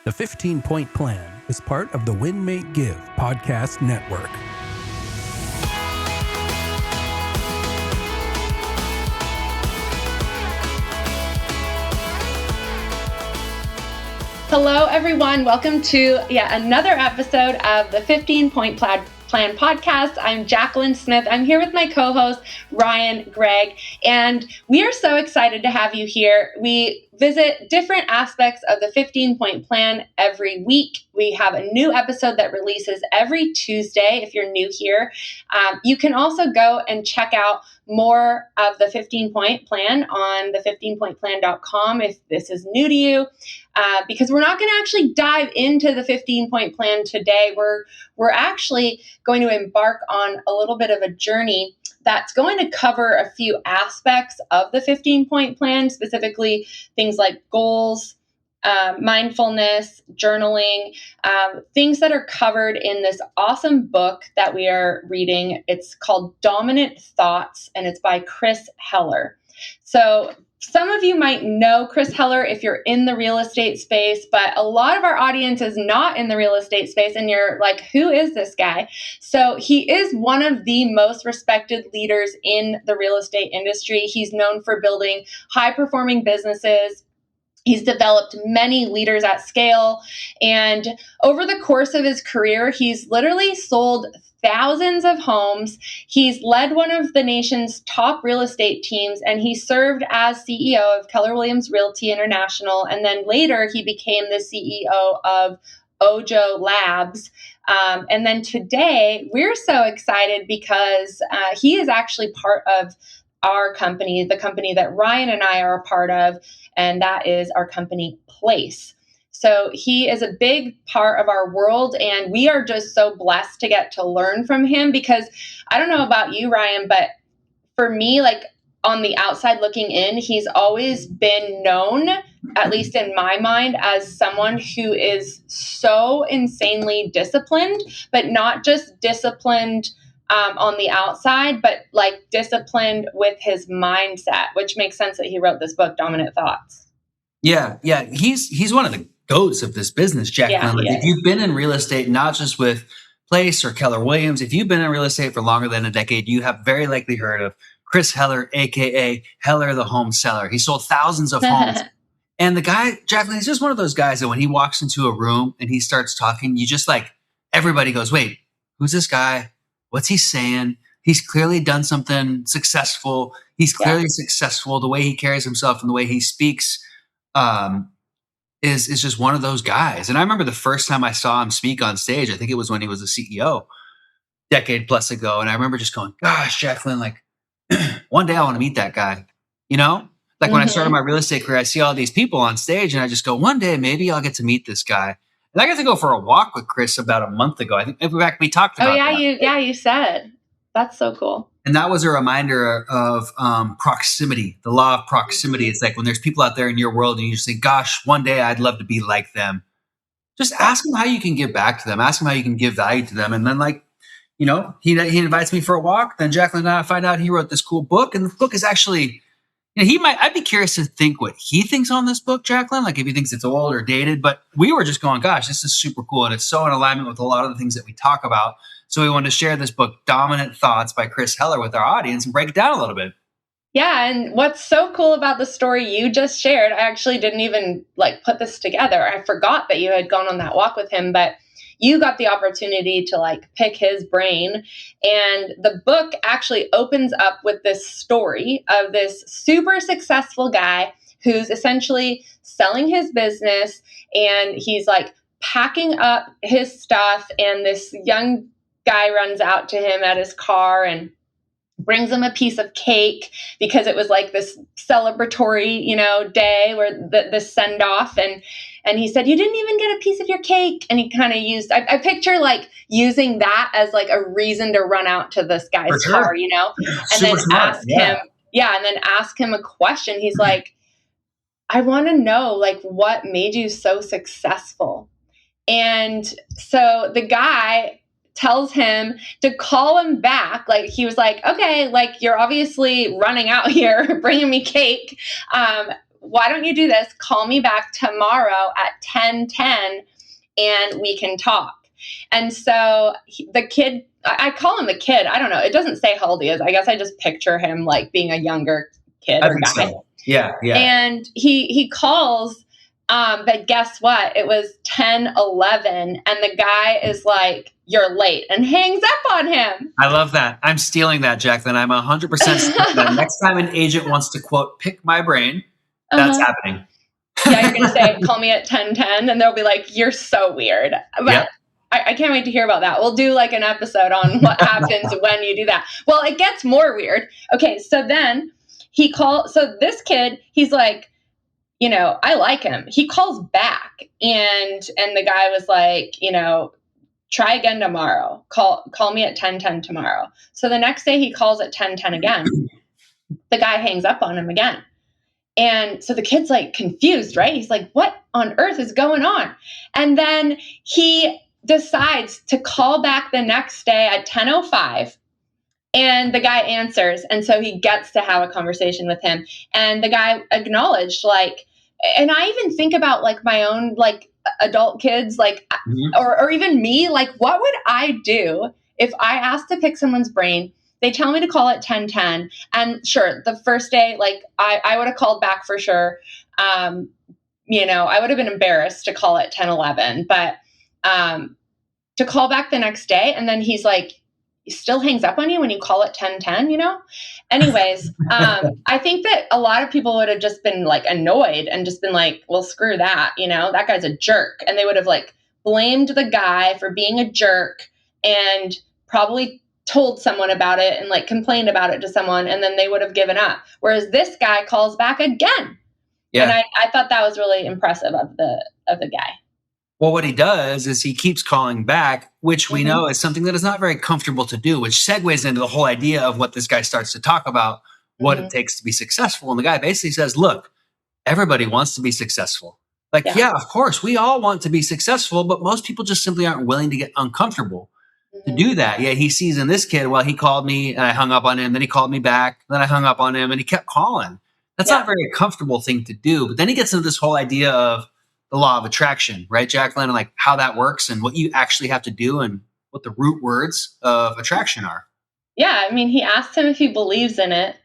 The 15-Point Plan is part of the Win, Make, Give podcast network. Hello, everyone. Welcome to yet another episode of the 15-Point Plan podcast. I'm Jacqueline Smith. I'm here with my co-host, Ryan Greigg, and we are so excited to have you here. We visit different aspects of the 15-Point Plan every week. We have a new episode that releases every Tuesday if you're new here. You can also go and check out more of the 15-Point Plan on the 15pointplan.com if this is new to you, because we're not going to actually dive into the 15-Point Plan today. We're actually going to embark on a little bit of a journey that's going to cover a few aspects of the 15-Point Plan, specifically things like goals, mindfulness, journaling, things that are covered in this awesome book that we are reading. It's called Dominant Thoughts, and it's by Chris Heller. So some of you might know Chris Heller if you're in the real estate space, but a lot of our audience is not in the real estate space, and you're like, who is this guy? So he is one of the most respected leaders in the real estate industry. He's known for building high-performing businesses. He's developed many leaders at scale, and over the course of his career, he's literally sold thousands of homes. He's led one of the nation's top real estate teams, and he served as CEO of Keller Williams Realty International, and then later he became the CEO of Ojo Labs. And then today, we're so excited because he is actually part of our company, the company that Ryan and I are a part of, and that is our company, Place. So he is a big part of our world, and we are just so blessed to get to learn from him because I don't know about you, Ryan, but for me, like on the outside looking in, he's always been known, at least in my mind, as someone who is so insanely disciplined, but not just disciplined on the outside, but like disciplined with his mindset, which makes sense that he wrote this book, Dominant Thoughts. Yeah. He's one of the goats of this business, Jacqueline. If you've been in real estate, not just with Place or Keller Williams, if you've been in real estate for longer than a decade, you have very likely heard of Chris Heller, aka Heller the Home Seller. He sold thousands of homes. And the guy, Jacqueline, he's just one of those guys that when he walks into a room and he starts talking, you just like, everybody goes, wait, who's this guy? What's he saying? He's clearly done something successful. He's clearly successful. The way he carries himself and the way he speaks is just one of those guys. And I remember the first time I saw him speak on stage, I think it was when he was a CEO decade plus ago. And I remember just going, gosh, Jacqueline, like one day I want to meet that guy, you know? Like when I started my real estate career, I see all these people on stage and I just go, one day maybe I'll get to meet this guy. And I got to go for a walk with Chris about a month ago. I think in fact we talked about that. You said. That's so cool. And that was a reminder of proximity, the law of proximity. It's like when there's people out there in your world and you just think, gosh, one day I'd love to be like them. Just ask them how you can give back to them. Ask them how you can give value to them. And then like, you know, he invites me for a walk. Then Jacqueline and I find out he wrote this cool book. And the book is actually, you know, I'd be curious to think what he thinks on this book, Jacqueline, like if he thinks it's old or dated. But we were just going, gosh, this is super cool. And it's so in alignment with a lot of the things that we talk about. So we wanted to share this book, Dominant Thoughts by Chris Heller, with our audience and break it down a little bit. Yeah. And what's so cool about the story you just shared, I actually didn't even like put this together. I forgot that you had gone on that walk with him, but you got the opportunity to like pick his brain. And the book actually opens up with this story of this super successful guy who's essentially selling his business, and he's like packing up his stuff, and this young guy runs out to him at his car and brings him a piece of cake because it was like this celebratory, you know, day where the send off. And he said, you didn't even get a piece of your cake. And he kind of used, I picture like using that as like a reason to run out to this guy's car, you know, and then ask him, and then ask him a question. He's like, I want to know like what made you so successful. And so the guy tells him to call him back. Like he was like, okay, like you're obviously running out here, bringing me cake. why don't you do this? Call me back tomorrow at 10:10 and we can talk. And so the kid, I call him a kid. I don't know. It doesn't say how old he is. I guess I just picture him like being a younger kid I or think guy. so. Yeah. And he calls, but guess what? It was 10:11, and the guy is like, "You're late," and hangs up on him. I love that. I'm stealing that, Jacqueline. I'm 100% stealing that. Next time an agent wants to quote, pick my brain, that's happening. Yeah, you're going to say, call me at 10:10, and they'll be like, you're so weird. But Yep. I can't wait to hear about that. We'll do like an episode on what happens when you do that. Well, it gets more weird. Okay, so then so this kid, he's like, I like him. He calls back, and the guy was like, try again tomorrow. Call me at 10:10 tomorrow. So the next day he calls at 10:10 again. The guy hangs up on him again. And so the kid's like confused, right? He's like, what on earth is going on? And then he decides to call back the next day at 10:05. And the guy answers. And so he gets to have a conversation with him. And the guy acknowledged, like, and I even think about like my own like adult kids, like, or even me, like, what would I do if I asked to pick someone's brain? They tell me to call at 10:10, and sure, the first day, like I would have called back for sure. I would have been embarrassed to call at 10:11, but to call back the next day, and then he's like, he still hangs up on you when you call at 10:10. Anyways, I think that a lot of people would have just been like annoyed and just been like, well, screw that, that guy's a jerk, and they would have like blamed the guy for being a jerk and probably told someone about it and like complained about it to someone, and then they would have given up. Whereas this guy calls back again. Yeah. And I thought that was really impressive of the guy. Well, what he does is he keeps calling back, which we know is something that is not very comfortable to do, which segues into the whole idea of what this guy starts to talk about, what it takes to be successful. And the guy basically says, look, everybody wants to be successful. Like, yeah, of course, we all want to be successful, but most people just simply aren't willing to get uncomfortable to do that. Yeah, he sees in this kid, well, he called me and I hung up on him. Then he called me back. Then I hung up on him and he kept calling. That's not a very comfortable thing to do. But then he gets into this whole idea of the law of attraction, right, Jacqueline? And like how that works and what you actually have to do and what the root words of attraction are. Yeah, I mean, he asked him if he believes in it.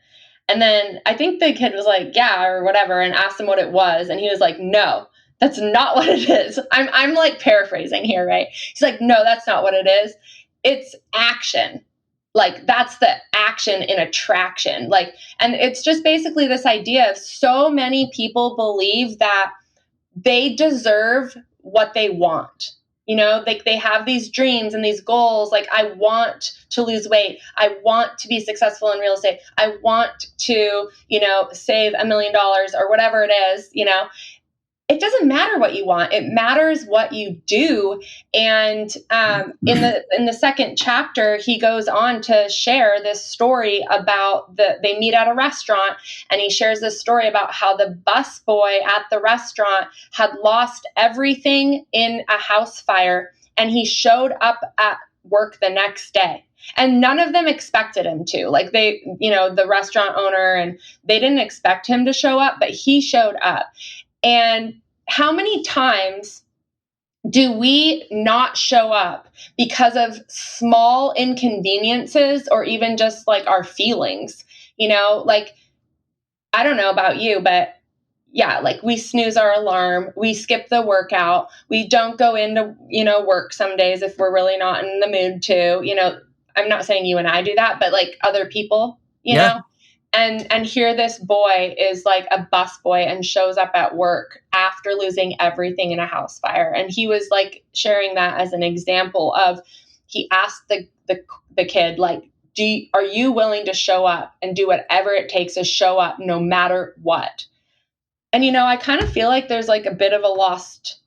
And then I think the kid was like, yeah, or whatever, and asked him what it was. And he was like, no, that's not what it is. I'm like paraphrasing here, right? He's like, no, that's not what it is. It's action. Like that's the action in attraction. Like, and it's just basically this idea of so many people believe that they deserve what they want. Like they have these dreams and these goals. Like, I want to lose weight. I want to be successful in real estate. I want to, save $1 million or whatever it is, It doesn't matter what you want. It matters what you do. And in the second chapter, he goes on to share this story about they meet at a restaurant, and he shares this story about how the busboy at the restaurant had lost everything in a house fire, and he showed up at work the next day. And none of them expected him to. Like the restaurant owner, and they didn't expect him to show up, but he showed up. And how many times do we not show up because of small inconveniences or even just like our feelings? Like, I don't know about you, but yeah, like we snooze our alarm, we skip the workout, we don't go into, work some days if we're really not in the mood to, I'm not saying you and I do that, but like other people, you know? And here this boy is like a busboy and shows up at work after losing everything in a house fire. And he was like sharing that as an example of, he asked the kid, like, are you willing to show up and do whatever it takes to show up no matter what? And, I kind of feel like there's like a bit of a lost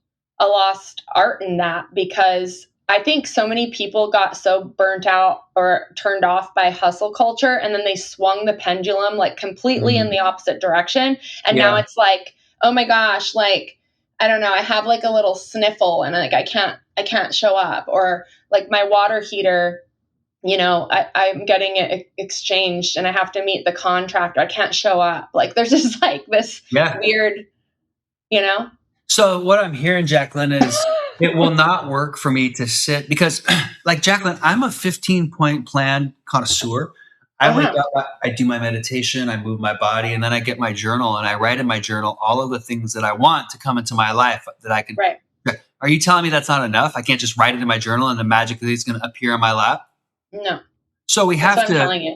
art in that, because I think so many people got so burnt out or turned off by hustle culture, and then they swung the pendulum like completely in the opposite direction. And now it's like, oh my gosh, like, I don't know, I have like a little sniffle and like I can't show up, or like my water heater I'm getting it exchanged and I have to meet the contractor. I can't show up. Like there's just like this weird, So what I'm hearing, Jacqueline, is it will not work for me to sit because like Jacqueline, I'm a 15-point plan connoisseur. I wake up, I do my meditation, I move my body, and then I get my journal and I write in my journal all of the things that I want to come into my life that I can. Right. Are you telling me that's not enough? I can't just write it in my journal and then magically it's going to appear in my lap? No. So we have to, telling you.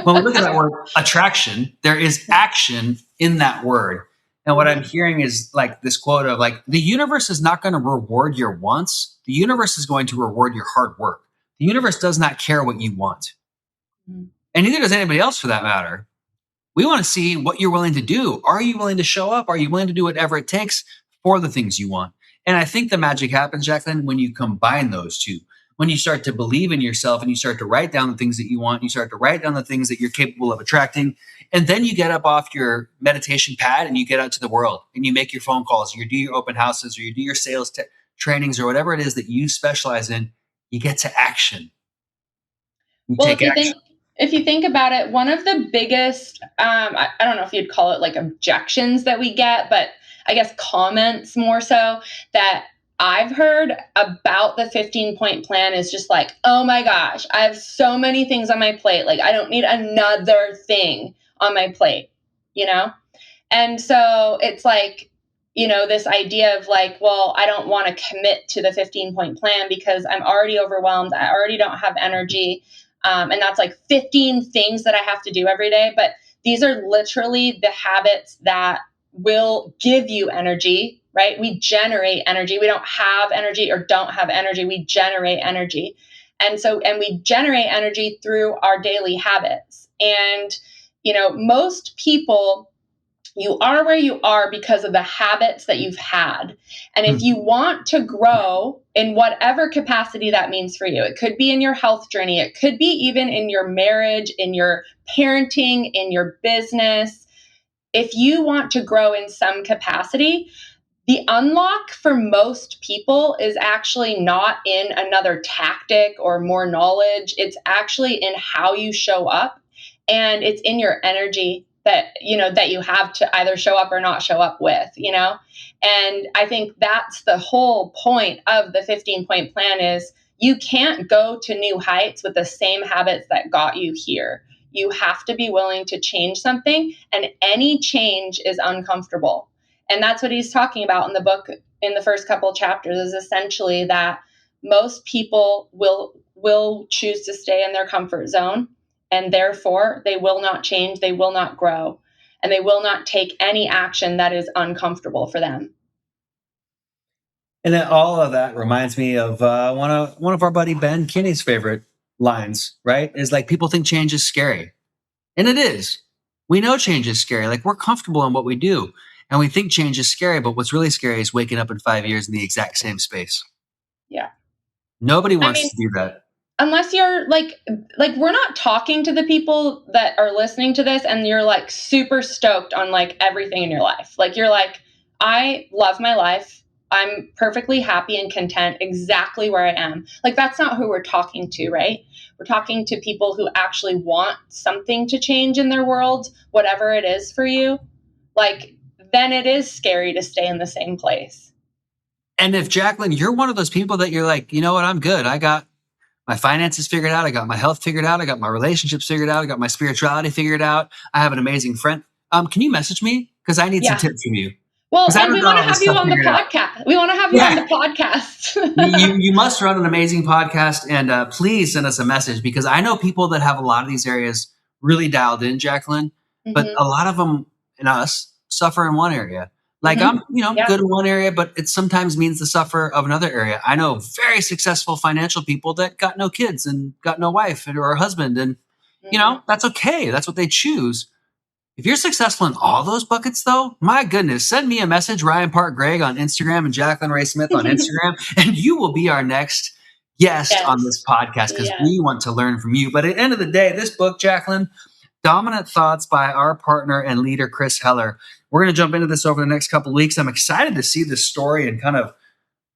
when we look at that word attraction, there is action in that word. And what I'm hearing is like this quote of like, the universe is not going to reward your wants. The universe is going to reward your hard work. The universe does not care what you want. And neither does anybody else for that matter. We want to see what you're willing to do. Are you willing to show up? Are you willing to do whatever it takes for the things you want? And I think the magic happens, Jacqueline, when you combine those two. When you start to believe in yourself and you start to write down the things that you want, you start to write down the things that you're capable of attracting. And then you get up off your meditation pad and you get out to the world and you make your phone calls, or you do your open houses, or you do your sales trainings, or whatever it is that you specialize in. You get to action. If you think about it, one of the biggest, I don't know if you'd call it like objections that we get, but I guess comments more so that I've heard about the 15-point plan is just like, oh my gosh, I have so many things on my plate. Like I don't need another thing on my plate, And so it's like, this idea of like, well, I don't want to commit to the 15-point plan because I'm already overwhelmed. I already don't have energy. And that's like 15 things that I have to do every day. But these are literally the habits that will give you energy, right? We generate energy. We don't have energy or don't have energy. We generate energy. And we generate energy through our daily habits. And, most people, you are where you are because of the habits that you've had. And if you want to grow in whatever capacity that means for you, it could be in your health journey, it could be even in your marriage, in your parenting, in your business. If you want to grow in some capacity, the unlock for most people is actually not in another tactic or more knowledge. It's actually in how you show up, and it's in your energy that you have to either show up or not show up with, And I think that's the whole point of the 15-point plan is you can't go to new heights with the same habits that got you here. You have to be willing to change something, and any change is uncomfortable. And that's what he's talking about in the book in the first couple of chapters, is essentially that most people will choose to stay in their comfort zone, and therefore they will not change, they will not grow, and they will not take any action that is uncomfortable for them. And then all of that reminds me of one of our buddy Ben Kinney's favorite lines, right? Is like, people think change is scary. And it is. We know change is scary. Like, we're comfortable in what we do. And we think change is scary, but what's really scary is waking up in 5 years in the exact same space. Yeah. Nobody wants to do that. Unless you're like we're not talking to the people that are listening to this and you're like super stoked on like everything in your life. Like you're like, I love my life. I'm perfectly happy and content exactly where I am. Like, that's not who we're talking to, right? We're talking to people who actually want something to change in their world, whatever it is for you. Like, then it is scary to stay in the same place. And if, Jacqueline, you're one of those people that you're like, you know what, I'm good. I got my finances figured out. I got my health figured out. I got my relationships figured out. I got my spirituality figured out. I have an amazing friend. Can you message me? Because I need some tips from you. Well, and we want to have you on the podcast. We want to have you on the podcast. you must run an amazing podcast, and please send us a message, because I know people that have a lot of these areas really dialed in, Jacqueline, but a lot of them and us suffer in one area. Like I'm good in one area, but it sometimes means the suffer of another area. I know very successful financial people that got no kids and got no wife or a husband, and that's okay. That's what they choose. If you're successful in all those buckets, though, my goodness, send me a message, Ryan Park Greigg on Instagram and Jacqueline Ray Smith on Instagram, and you will be our next guest on this podcast, because we want to learn from you. But at the end of the day, this book, Jacqueline, Dominant Thoughts by our partner and leader, Chris Heller. We're going to jump into this over the next couple of weeks. I'm excited to see this story and kind of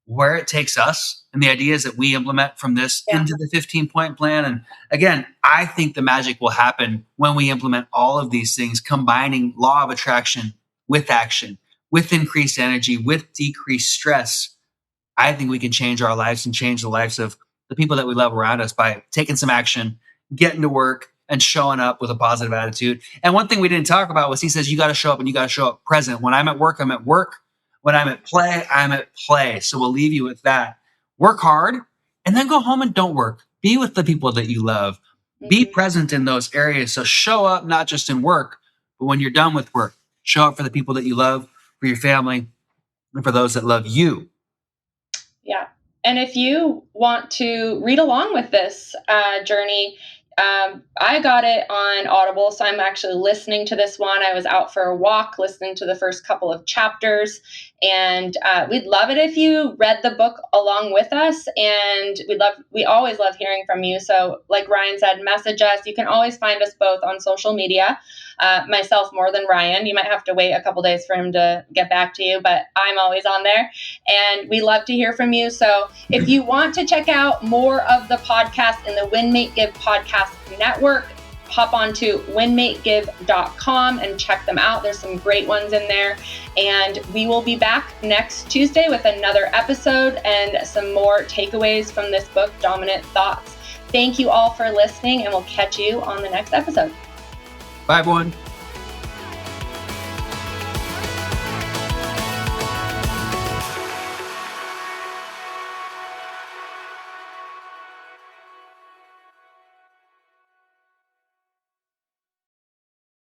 where it takes us. and the ideas that we implement from this Yeah. into the 15-point plan. And again, I think the magic will happen when we implement all of these things, combining law of attraction with action, with increased energy, with decreased stress. I think we can change our lives and change the lives of the people that we love around us by taking some action, getting to work, and showing up with a positive attitude. And one thing we didn't talk about was he says, you got to show up and you got to show up present. When I'm at work, I'm at work. When I'm at play, I'm at play. So we'll leave you with that. Work hard and then go home and don't work. Be with the people that you love. Be present in those areas. So show up, not just in work, but when you're done with work, show up for the people that you love, for your family, and for those that love you. Yeah. And if you want to read along with this journey, I got it on Audible, so I'm actually listening to this one. I was out for a walk, listening to the first couple of chapters, and we'd love it if you read the book along with us. And we always love hearing from you. So, like Ryan said, message us. You can always find us both on social media. Myself more than Ryan. You might have to wait a couple days for him to get back to you, but I'm always on there, and we love to hear from you. So if you want to check out more of the podcast in the Win Mate Give podcast network, hop on to winmategive.com and check them out. There's some great ones in there, and we will be back next Tuesday with another episode and some more takeaways from this book, Dominant Thoughts. Thank you all for listening, and we'll catch you on the next episode. Bye, everyone.